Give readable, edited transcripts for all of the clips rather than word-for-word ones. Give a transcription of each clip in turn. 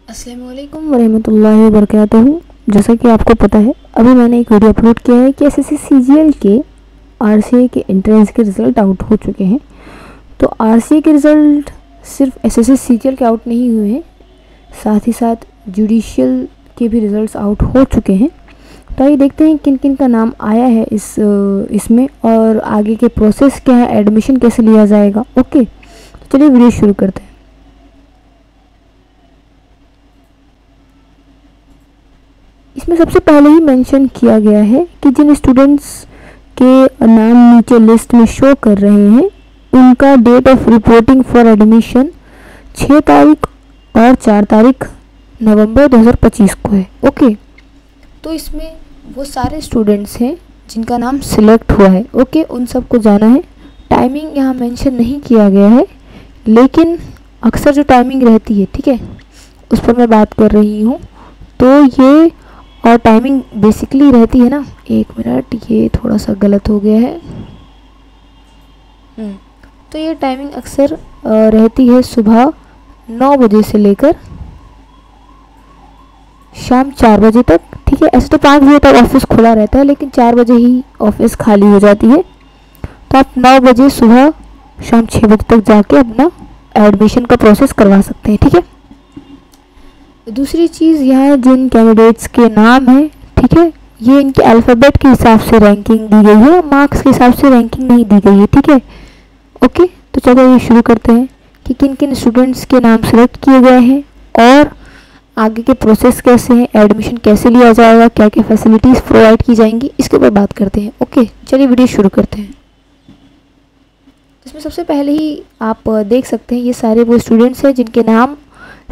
अस्सलामुअलैकुम वरहमतुल्लाहि वबरकातुहू। जैसा कि आपको पता है, अभी मैंने एक वीडियो अपलोड किया है कि एसएससी सीजीएल के आरसीए के एंट्रेंस के रिज़ल्ट आउट हो चुके हैं। तो आरसीए के रिज़ल्ट सिर्फ एसएससी सीजीएल के आउट नहीं हुए हैं, साथ ही साथ जुडिशियल के भी रिज़ल्ट्स आउट हो चुके हैं। तो आइए देखते हैं किन किन का नाम आया है इसमें और आगे के प्रोसेस क्या है, एडमिशन कैसे लिया जाएगा। ओके, तो चलिए वीडियो शुरू करते हैं। इसमें सबसे पहले ही मेंशन किया गया है कि जिन स्टूडेंट्स के नाम नीचे लिस्ट में शो कर रहे हैं उनका date of reporting for admission 6 तारीख और 4 तारीख नवंबर 2025 को है। ओके, तो इसमें वो सारे स्टूडेंट्स हैं जिनका नाम सिलेक्ट हुआ है। ओके, उन सबको जाना है। टाइमिंग यहाँ मेंशन नहीं किया गया है, लेकिन अक्सर जो टाइमिंग रहती है, ठीक है, उस पर मैं बात कर रही हूँ। तो ये और टाइमिंग बेसिकली रहती है ना, एक मिनट, ये थोड़ा सा गलत हो गया है। तो ये टाइमिंग अक्सर रहती है सुबह 9 बजे से लेकर शाम 4 बजे तक। ठीक है, ऐसे तो 5 बजे तक ऑफिस खुला रहता है, लेकिन 4 बजे ही ऑफिस खाली हो जाती है। तो आप 9 बजे सुबह शाम 6 बजे तक जाके अपना एडमिशन का प्रोसेस करवा सकते हैं। ठीक है, दूसरी चीज़ यहाँ जिन कैंडिडेट्स के नाम हैं, ठीक है, ये इनके अल्फ़ाबेट के हिसाब से रैंकिंग दी गई है, मार्क्स के हिसाब से रैंकिंग नहीं दी गई है। ठीक है, ओके, तो चलो ये शुरू करते हैं कि किन किन स्टूडेंट्स के नाम सेलेक्ट किए गए हैं और आगे के प्रोसेस कैसे हैं, एडमिशन कैसे लिया जाएगा, क्या क्या फैसिलिटीज़ प्रोवाइड की जाएंगी, इसके ऊपर बात करते हैं। ओके, चलिए वीडियो शुरू करते हैं। इसमें सबसे पहले ही आप देख सकते हैं ये सारे वो स्टूडेंट्स हैं जिनके नाम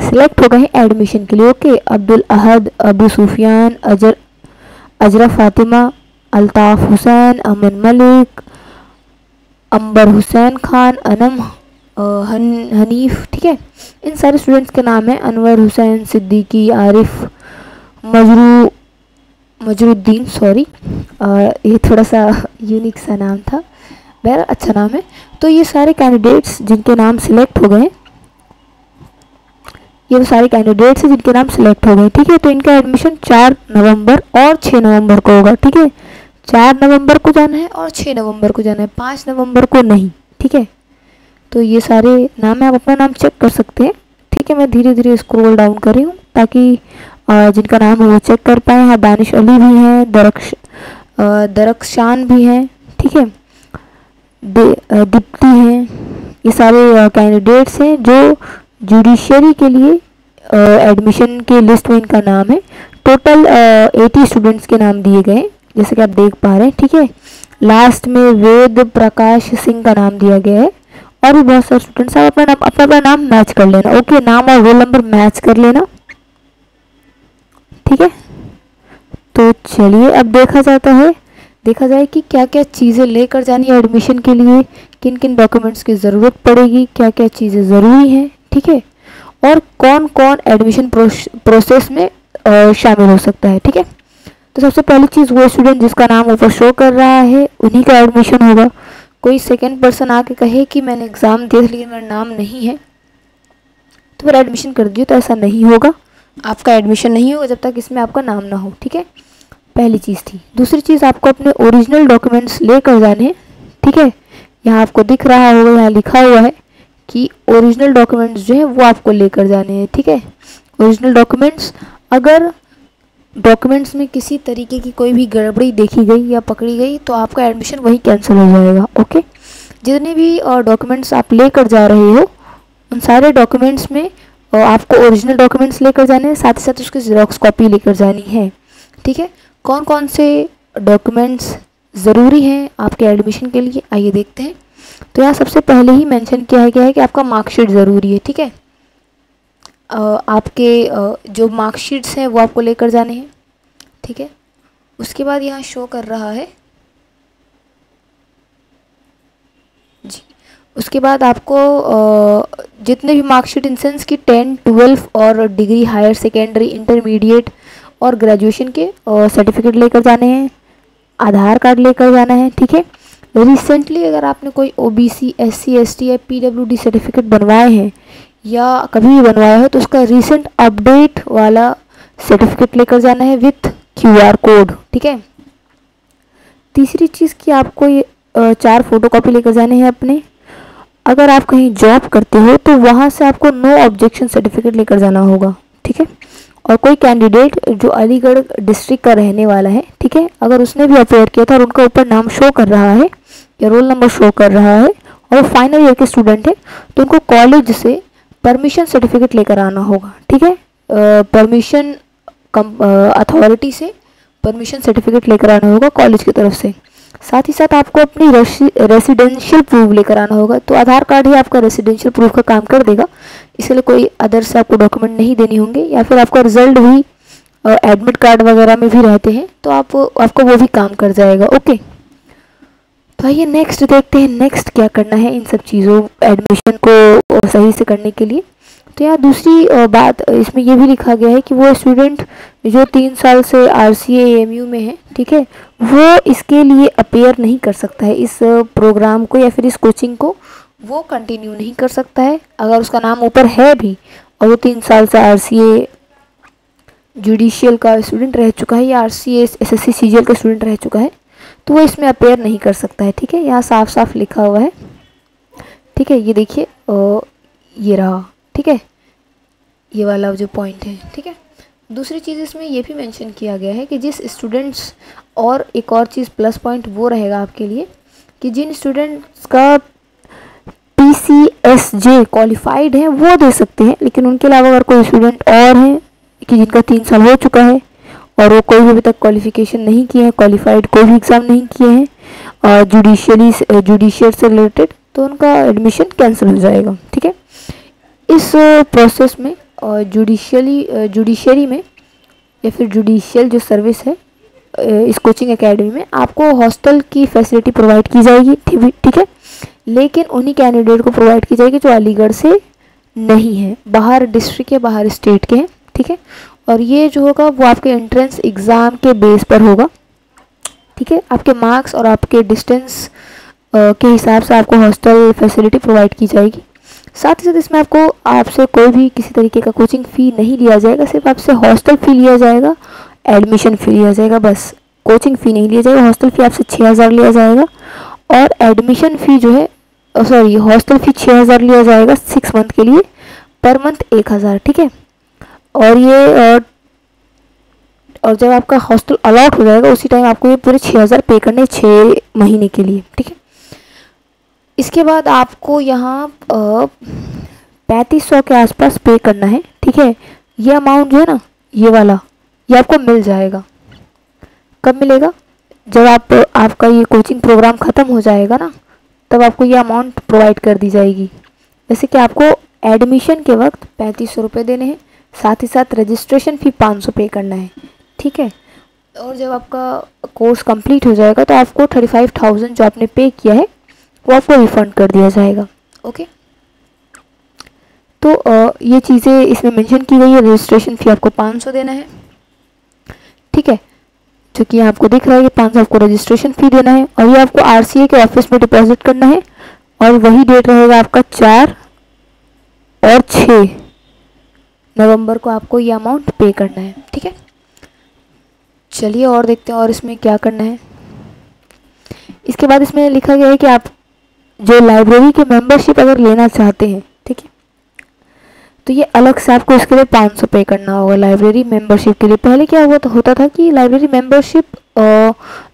सिलेक्ट हो गए हैं एडमिशन के लिए। ओके, अब्दुल अहद, अबू सुफियान, अजरा फातिमा, अल्ताफ़ हुसैन, अमन मलिक, अंबर हुसैन खान, अनम हनीफ। ठीक है, इन सारे स्टूडेंट्स के नाम हैं। अनवर हुसैन सिद्दीकी, आरिफ मजरुद्दीन, सॉरी, ये थोड़ा सा यूनिक सा नाम था, बहर अच्छा नाम है। तो ये सारे कैंडिडेट्स जिनके नाम सिलेक्ट हो गए, ये वो सारे कैंडिडेट्स हैं जिनके नाम सिलेक्ट हो गए। ठीक है, तो इनका एडमिशन 4 नवंबर और 6 नवंबर को होगा। ठीक है, 4 नवंबर को जाना है और 6 नवंबर को जाना है, 5 नवंबर को नहीं। ठीक है, तो ये सारे नाम है, आप अपना नाम चेक कर सकते हैं। ठीक है, मैं धीरे धीरे स्क्रॉल डाउन कर रही हूँ ताकि जिनका नाम है वो चेक कर पाएँ। हाँ, दानिश अली भी हैं, दरख्शान भी हैं, ठीक है, दीप्ति हैं। ये सारे कैंडिडेट्स हैं जो जुडिशरी के लिए एडमिशन के लिस्ट में इनका नाम है। टोटल 80 स्टूडेंट्स के नाम दिए गए, जैसे कि आप देख पा रहे हैं। ठीक है, लास्ट में वेद प्रकाश सिंह का नाम दिया गया है और भी बहुत सारे स्टूडेंट्स। आप अपना नाम मैच कर लेना। ओके, नाम और रोल नंबर मैच कर लेना। ठीक है, तो चलिए अब देखा जाए कि क्या क्या चीज़ें लेकर जानी है एडमिशन के लिए, किन किन डॉक्यूमेंट्स की ज़रूरत पड़ेगी, क्या क्या चीज़ें ज़रूरी हैं। ठीक है, और कौन कौन एडमिशन प्रोसेस में शामिल हो सकता है। ठीक है, तो सबसे पहली चीज़, वो स्टूडेंट जिसका नाम ऊपर शो कर रहा है उन्हीं का एडमिशन होगा। कोई सेकंड पर्सन आके कहे कि मैंने एग्ज़ाम दे लिया, मेरा नाम नहीं है, तो फिर एडमिशन कर दिए, तो ऐसा नहीं होगा। आपका एडमिशन नहीं होगा जब तक इसमें आपका नाम ना हो। ठीक है, पहली चीज़ थी। दूसरी चीज़, आपको अपने ओरिजिनल डॉक्यूमेंट्स लेकर जाने हैं। ठीक है, यहाँ आपको दिख रहा होगा, यहाँ लिखा हुआ है कि ओरिजिनल डॉक्यूमेंट्स जो है वो आपको लेकर जाने हैं। ठीक है, ओरिजिनल डॉक्यूमेंट्स, अगर डॉक्यूमेंट्स में किसी तरीके की कोई भी गड़बड़ी देखी गई या पकड़ी गई तो आपका एडमिशन वहीं कैंसिल हो जाएगा। ओके, जितने भी डॉक्यूमेंट्स आप लेकर जा रहे हो उन सारे डॉक्यूमेंट्स में आपको ओरिजिनल डॉक्यूमेंट्स लेकर जाने हैं, साथ ही साथ उसकी ज़ेरॉक्स कॉपी लेकर जानी है। ठीक है, कौन कौन से डॉक्यूमेंट्स ज़रूरी हैं आपके एडमिशन के लिए, आइए देखते हैं। तो यहाँ सबसे पहले ही मेंशन किया गया है कि आपका मार्कशीट ज़रूरी है। ठीक है, आपके जो मार्कशीट्स हैं वो आपको लेकर जाने हैं। ठीक है, उसके बाद यहाँ शो कर रहा है जी, उसके बाद आपको जितने भी मार्कशीट इन सेंस की 10, 12 और डिग्री, हायर सेकेंडरी, इंटरमीडिएट और ग्रेजुएशन के सर्टिफिकेट लेकर जाने हैं, आधार कार्ड लेकर जाना है। ठीक है, रिसेंटली अगर आपने कोई ओबीसी, एससी, एसटी या पीडब्ल्यूडी सर्टिफिकेट बनवाए हैं या कभी भी बनवाया हो तो उसका रीसेंट अपडेट वाला सर्टिफिकेट लेकर जाना है विथ QR कोड। ठीक है। तीसरी चीज़ कि आपको ये 4 फोटोकॉपी लेकर जाने हैं अपने। अगर आप कहीं जॉब करते हो तो वहाँ से आपको नो ऑब्जेक्शन सर्टिफिकेट लेकर जाना होगा। ठीक है। और कोई कैंडिडेट जो अलीगढ़ डिस्ट्रिक्ट का रहने वाला है, ठीक है, अगर उसने भी अपेयर किया था और उनका ऊपर नाम शो कर रहा है या रोल नंबर शो कर रहा है और वो फाइनल ईयर के स्टूडेंट है, तो उनको कॉलेज से परमिशन सर्टिफिकेट लेकर आना होगा। ठीक है। परमिशन अथॉरिटी से परमिशन सर्टिफिकेट लेकर आना होगा कॉलेज की तरफ से। साथ ही साथ आपको अपनी रेसिडेंशियल प्रूफ लेकर आना होगा। तो आधार कार्ड ही आपका रेसिडेंशियल प्रूफ का काम कर देगा, इसके लिए कोई अदर से आपको डॉक्यूमेंट नहीं देने होंगे। या फिर आपका रिजल्ट भी एडमिट कार्ड वगैरह में भी रहते हैं तो आपको वो भी काम कर जाएगा। ओके, तो आइए नेक्स्ट देखते हैं नेक्स्ट क्या करना है इन सब चीज़ों एडमिशन को सही से करने के लिए। तो यहाँ दूसरी बात इसमें ये भी लिखा गया है कि वो स्टूडेंट जो 3 साल से RCA AMU में है, ठीक है, वो इसके लिए अपेयर नहीं कर सकता है, इस प्रोग्राम को या फिर इस कोचिंग को वो कंटिन्यू नहीं कर सकता है। अगर उसका नाम ऊपर है भी और वो 3 साल से RCA जुडिशियल का स्टूडेंट रह चुका है या RCA SSC CGL का स्टूडेंट रह चुका है, तो वो इसमें अपेयर नहीं कर सकता है। ठीक है, यहाँ साफ साफ लिखा हुआ है। ठीक है, ये देखिए ये रहा। ठीक है, ये वाला जो पॉइंट है। ठीक है, दूसरी चीज़ इसमें ये भी मेंशन किया गया है कि जिस स्टूडेंट्स, और एक और चीज़ प्लस पॉइंट वो रहेगा आपके लिए कि जिन स्टूडेंट्स का PCSJ क्वालिफाइड है वो दे सकते हैं, लेकिन उनके अलावा अगर कोई स्टूडेंट और हैं कि जिनका 3 साल हो चुका है और वो कोई भी अभी तक क्वालिफिकेशन नहीं किए हैं, क्वालिफाइड कोई भी एग्ज़ाम नहीं किए हैं और जुडिशियल से रिलेटेड, तो उनका एडमिशन कैंसिल हो जाएगा। ठीक है, इस प्रोसेस में जुडिशरी में या फिर जुडिशियल जो सर्विस है इस कोचिंग एकेडमी में आपको हॉस्टल की फैसिलिटी प्रोवाइड की जाएगी। ठीक है, लेकिन उन्हीं कैंडिडेट को प्रोवाइड की जाएगी जो अलीगढ़ से नहीं है, बाहर डिस्ट्रिक्ट के बाहर स्टेट के हैं। ठीक है, और ये जो होगा वो आपके एंट्रेंस एग्ज़ाम के बेस पर होगा। ठीक है, आपके मार्क्स और आपके डिस्टेंस के हिसाब से आपको हॉस्टल फैसिलिटी प्रोवाइड की जाएगी। साथ ही साथ इसमें आपसे कोई भी किसी तरीके का कोचिंग फ़ी नहीं लिया जाएगा, सिर्फ आपसे हॉस्टल फ़ी लिया जाएगा, एडमिशन फ़ी लिया जाएगा, बस कोचिंग फ़ी नहीं लिया जाएगा। हॉस्टल फ़ी आपसे 6000 लिया जाएगा और एडमिशन फ़ी जो है हॉस्टल फ़ी 6000 लिया जाएगा 6 मंथ के लिए, पर मंथ 1000। ठीक है, और जब आपका हॉस्टल अलॉट हो जाएगा उसी टाइम आपको ये पूरे 6000 पे करने 6 महीने के लिए। ठीक है, इसके बाद आपको यहाँ 3500 के आसपास पे करना है। ठीक है, ये अमाउंट जो है ना, ये वाला, ये आपको मिल जाएगा। कब मिलेगा? जब आपका ये कोचिंग प्रोग्राम ख़त्म हो जाएगा ना, तब आपको ये अमाउंट प्रोवाइड कर दी जाएगी। जैसे कि आपको एडमिशन के वक्त 3500 रुपये देने हैं, साथ ही साथ रजिस्ट्रेशन फ़ी 500 पे करना है। ठीक है, और जब आपका कोर्स कंप्लीट हो जाएगा तो आपको 35,000 जो आपने पे किया है वो आपको रिफ़ंड कर दिया जाएगा। ओके, तो ये चीज़ें इसमें मेंशन की गई है। रजिस्ट्रेशन फ़ी आपको 500 देना है। ठीक है, जो कि आपको दिख रहा है कि 500 आपको रजिस्ट्रेशन फ़ी देना है और ये आपको RCA के ऑफिस में डिपॉजिट करना है और वही डेट रहेगा आपका 4 और 6 नवंबर को आपको ये अमाउंट पे करना है। ठीक है, चलिए और देखते हैं और इसमें क्या करना है। इसके बाद इसमें लिखा गया है कि आप जो लाइब्रेरी के मेंबरशिप अगर लेना चाहते हैं, ठीक है, तो ये अलग से आपको इसके लिए 500 पे करना होगा लाइब्रेरी मेंबरशिप के लिए। पहले क्या होता था कि लाइब्रेरी मेंबरशिप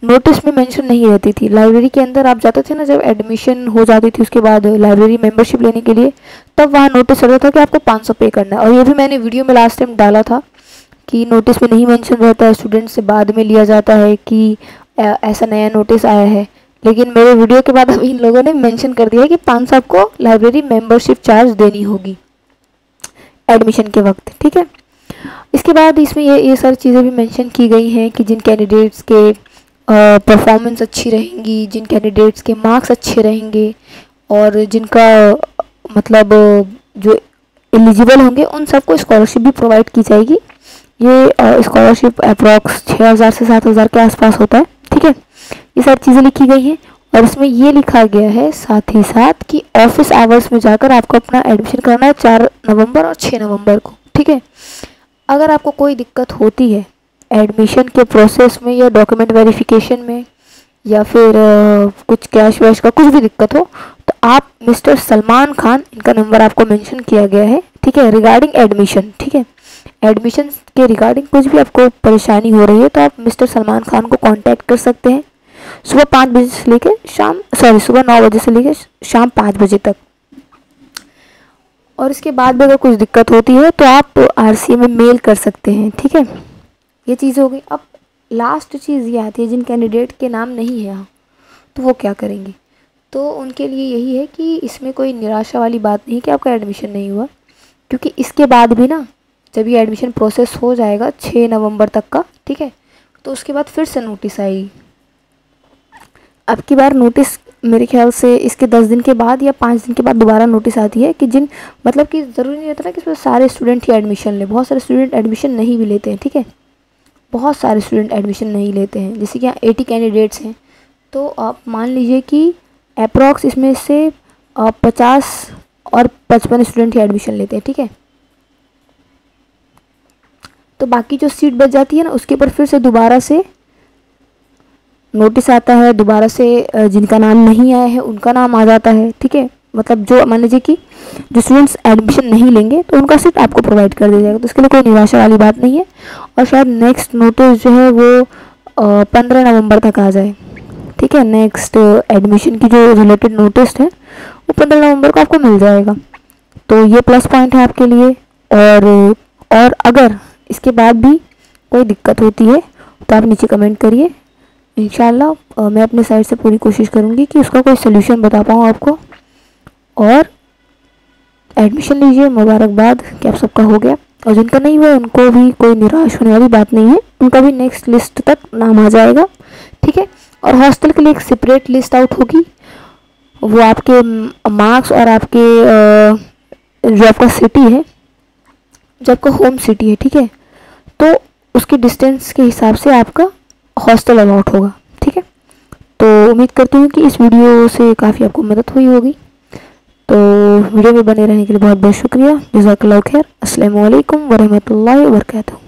नोटिस में मेंशन नहीं रहती थी। लाइब्रेरी के अंदर आप जाते थे ना, जब एडमिशन हो जाती थी उसके बाद लाइब्रेरी मेंबरशिप लेने के लिए, तब वहाँ नोटिस रहता था कि आपको 500 पे करना है। और ये भी मैंने वीडियो में लास्ट टाइम डाला था कि नोटिस में नहीं मेंशन रहता है, स्टूडेंट से बाद में लिया जाता है कि ऐसा नया नोटिस आया है। लेकिन मेरे वीडियो के बाद अब इन लोगों ने मेंशन कर दिया है कि 500 आपको लाइब्रेरी मेंबरशिप चार्ज देनी होगी एडमिशन के वक्त। ठीक है, इसके बाद इसमें ये सारी चीज़ें भी मेंशन की गई हैं कि जिन कैंडिडेट्स के परफॉर्मेंस अच्छी रहेंगी, जिन कैंडिडेट्स के मार्क्स अच्छे रहेंगे और जिनका मतलब जो एलिजिबल होंगे उन सबको स्कॉलरशिप भी प्रोवाइड की जाएगी। ये स्कॉलरशिप अप्रॉक्स 6000 से 7000 के आसपास होता है। ठीक है, ये सारी चीज़ें लिखी गई हैं और इसमें ये लिखा गया है साथ ही साथ कि ऑफिस आवर्स में जाकर आपको अपना एडमिशन कराना है 4 नवंबर और 6 नवंबर को, ठीक है। अगर आपको कोई दिक्कत होती है एडमिशन के प्रोसेस में या डॉक्यूमेंट वेरिफिकेशन में या फिर कुछ कैश वैश का कुछ भी दिक्कत हो, तो आप मिस्टर सलमान खान, इनका नंबर आपको मेंशन किया गया है, ठीक है, रिगार्डिंग एडमिशन, ठीक है। एडमिशन के रिगार्डिंग कुछ भी आपको परेशानी हो रही है तो आप मिस्टर सलमान खान को कांटेक्ट कर सकते हैं सुबह 5 बजे से लेकर सुबह 9 बजे से लेकर शाम 5 बजे तक। और इसके बाद भी अगर कुछ दिक्कत होती है तो आप आरसीए में मेल कर सकते हैं, ठीक है। ये चीज़ हो गई। अब लास्ट चीज़ ये आती है जिन कैंडिडेट के नाम नहीं है यहाँ, तो वो क्या करेंगे। तो उनके लिए यही है कि इसमें कोई निराशा वाली बात नहीं कि आपका एडमिशन नहीं हुआ, क्योंकि इसके बाद भी ना जब ये एडमिशन प्रोसेस हो जाएगा 6 नवंबर तक का, ठीक है, तो उसके बाद फिर से नोटिस आएगी। अब की बार नोटिस मेरे ख्याल से इसके 10 दिन के बाद या 5 दिन के बाद दोबारा नोटिस आती है कि जिन मतलब कि ज़रूरी नहीं होता ना कि इसमें सारे स्टूडेंट ही एडमिशन लें, बहुत सारे स्टूडेंट एडमिशन नहीं भी लेते हैं, ठीक है, बहुत सारे स्टूडेंट एडमिशन नहीं लेते हैं। जैसे कि यहाँ 80 कैंडिडेट्स हैं, तो आप मान लीजिए कि अप्रॉक्स इसमें से 50 और 55 स्टूडेंट ही एडमिशन लेते हैं, ठीक है। तो बाकी जो सीट बच जाती है ना उसके ऊपर फिर से दोबारा से नोटिस आता है, दोबारा से जिनका नाम नहीं आया है उनका नाम आ जाता है, ठीक है। मतलब जो मान लीजिए कि जो स्टूडेंट्स एडमिशन नहीं लेंगे तो उनका सीट आपको प्रोवाइड कर दिया जाएगा, तो इसके लिए कोई निराशा वाली बात नहीं है। और शायद नेक्स्ट नोटिस जो है वो 15 नवंबर तक आ जाए, ठीक है। नेक्स्ट एडमिशन की जो रिलेटेड नोटिस है वो 15 नवंबर को आपको मिल जाएगा, तो ये प्लस पॉइंट है आपके लिए। और अगर इसके बाद भी कोई दिक्कत होती है तो आप नीचे कमेंट करिए, इंशाल्लाह मैं अपने साइड से पूरी कोशिश करूँगी कि उसका कोई सोल्यूशन बता पाऊँ आपको। और एडमिशन लीजिए, मुबारकबाद कि आप सबका हो गया, और जिनका नहीं हुआ उनको भी कोई निराश होने वाली बात नहीं है, उनका भी नेक्स्ट लिस्ट तक नाम आ जाएगा, ठीक है। और हॉस्टल के लिए एक सेपरेट लिस्ट आउट होगी, वो आपके मार्क्स और आपके जो आपका सिटी है, जो आपका होम सिटी है, ठीक है, तो उसके डिस्टेंस के हिसाब से आपका हॉस्टल अलॉट होगा, ठीक है। तो उम्मीद करती हूँ कि इस वीडियो से काफ़ी आपको मदद हुई होगी। तो वीडियो में बने रहने के लिए बहुत बहुत शुक्रिया। जज़ाकल्लाहु खैर। अस्सलामु अलैकुम वरहमतुल्लाहि वबरकातुहू।